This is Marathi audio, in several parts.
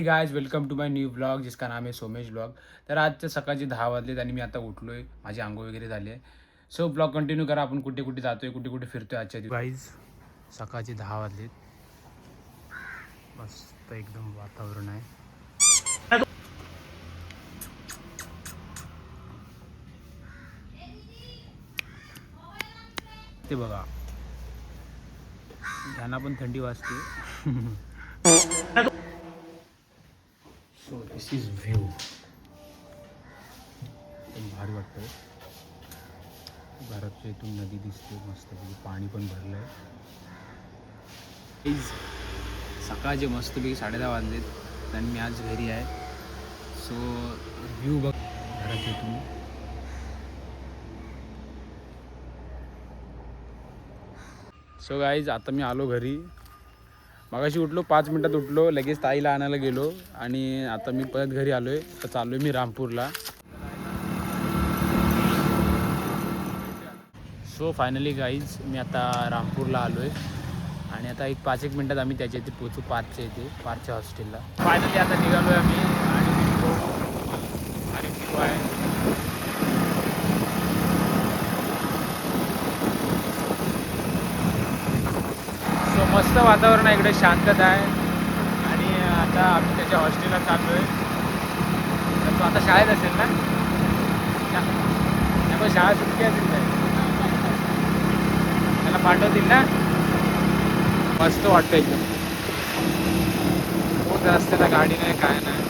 Guys welcome to my new blog जिसका नाम है सोमेश ब्लॉग. तर आजच्या सकाळचे 10 वाजलेत आणि मी आता उठलोय. माझी आंघोळ वगैरे झाली आहे. सो ब्लॉग कंटिन्यू करा. आपण कुठे कुठे जातोय, कुठे कुठे फिरतोय आजच्या दिवशी. गाइस सकाळचे 10 वाजलेत. मस्त एकदम वातावरण आहे. ते बघा त्यांना पण थंडी वाजते. So this is view. एकदम भारी वाटतं. घराच्या इथून नदी दिसते मस्त. पाणी पण भरलं आहे. सकाळचे मस्तपैकी 10:30 वाजलेत आणि मी आज घरी आहे. सो व्ह्यू बघ घराच्या इथून. सो गाईज आता मी आलो घरी. मगाशी उठलो 5 मिनटात उठलो, लगेच ताईला आणायला गेलो आणि आता मी परत घरी आलो आहे. तर चाललो आहे मी रामपूरला. सो फायनली गाईज मी आता रामपूरला आलो आहे आणि आता 5-1 मिनटात आम्ही त्याच्या इथे पोचू. पार्कच्या हॉस्टेलला फायनली आता निघालो आहे आम्ही आणि सो मस्त वातावरण आहे इकडे, शांतता आहे. आणि आता आम्ही त्याच्या हॉस्टेलला चाललो आहे. तर तो आता शाळेत असेल ना? त्यामुळे शाळा सुट्टी असेल काय? त्याला पाठवतील ना? मस्त वाटतं एकदम. खूप रस्त्याला गाडी नाही, काय नाही.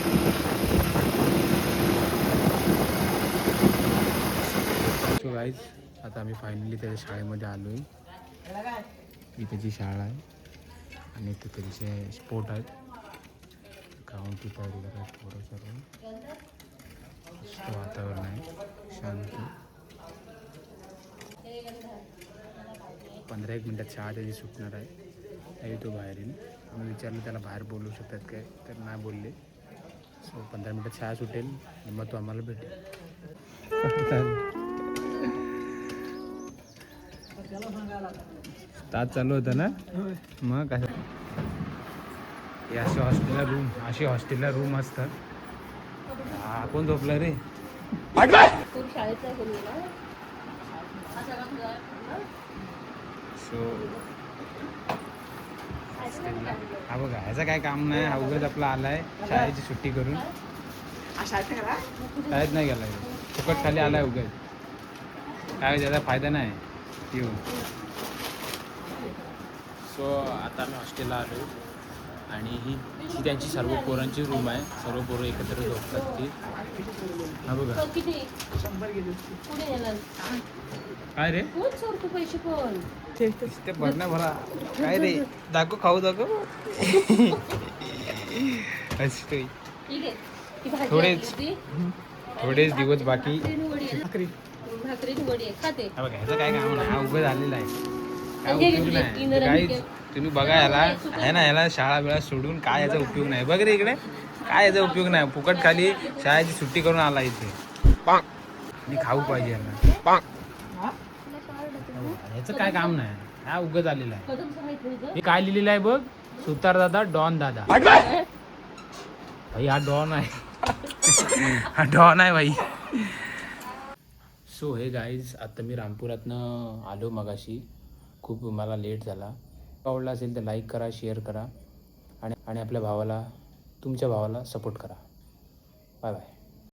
सो गाईज आता आम्ही फायनली त्याच्या शाळेमध्ये आलो आहे. ही त्याची शाळा आहे आणि इथे त्यांचे स्पोर्ट आहेत. ग्राउंडची तयारी करतात थोडं सर्व. मस्त वातावरण आहे, शांत. 15-1 मिनटात शाळा त्याची सुटणार आहे. तो बाहेर येईल. आम्ही विचारलं त्याला बाहेर बोलवू शकतात काय, तर नाही बोलले. सो 15 मिनटात शाळा सुटेल आणि मग तो आम्हाला भेटेल. तास चालू होतं ना मग काय. अशी हॉस्टेलला रूम असतात. हा कोण झोपला रे? सो हा बघा ह्याचं काय काम नाही. हा उगाच आपला आलाय शाळेची सुट्टी करून. शाळेत नाही गेला, फुकट खाली आलाय उगाच. काय त्याचा फायदा नाही येऊ. सो आता आम्ही हॉस्टेलला आलो आणि ही त्यांची सर्व पोरांची रूम आहे. सर्व पोरं एकत्र झोपतात ती. हा बघा काय रे पैसे भरणा भरा काय रे. दाखव खाऊ दाखव. थोडेच दिवस बाकी. ह्याचं काय काम नाही. हा उभं झालेला आहे. काय उपयोग नाही. काही तुम्ही बघा याला आहे ना, याला शाळा बिळा सोडून काय याचा उपयोग नाही. बघ रे इकडे काय याचा उपयोग नाही. फुकट खाली शाळेची सुट्टी करून आला इथे. आणि खाऊ पाहिजे यांना. ह्याचं काय काम नाही. हा उगत आलेला आहे. हे काय लिहिलेलं आहे बघ, सुतार दादा डॉन दादा. भाई हा डॉन आहे. हा डॉन आहे भाई. सो हे गाईज आता मी रामपुरातनं आलो मगाशी. खूप मला लेट झाला. आवडला असेल तर लाईक करा, शेअर करा आणि आपल्या भावाला, तुमच्या भावाला सपोर्ट करा. Bye bye.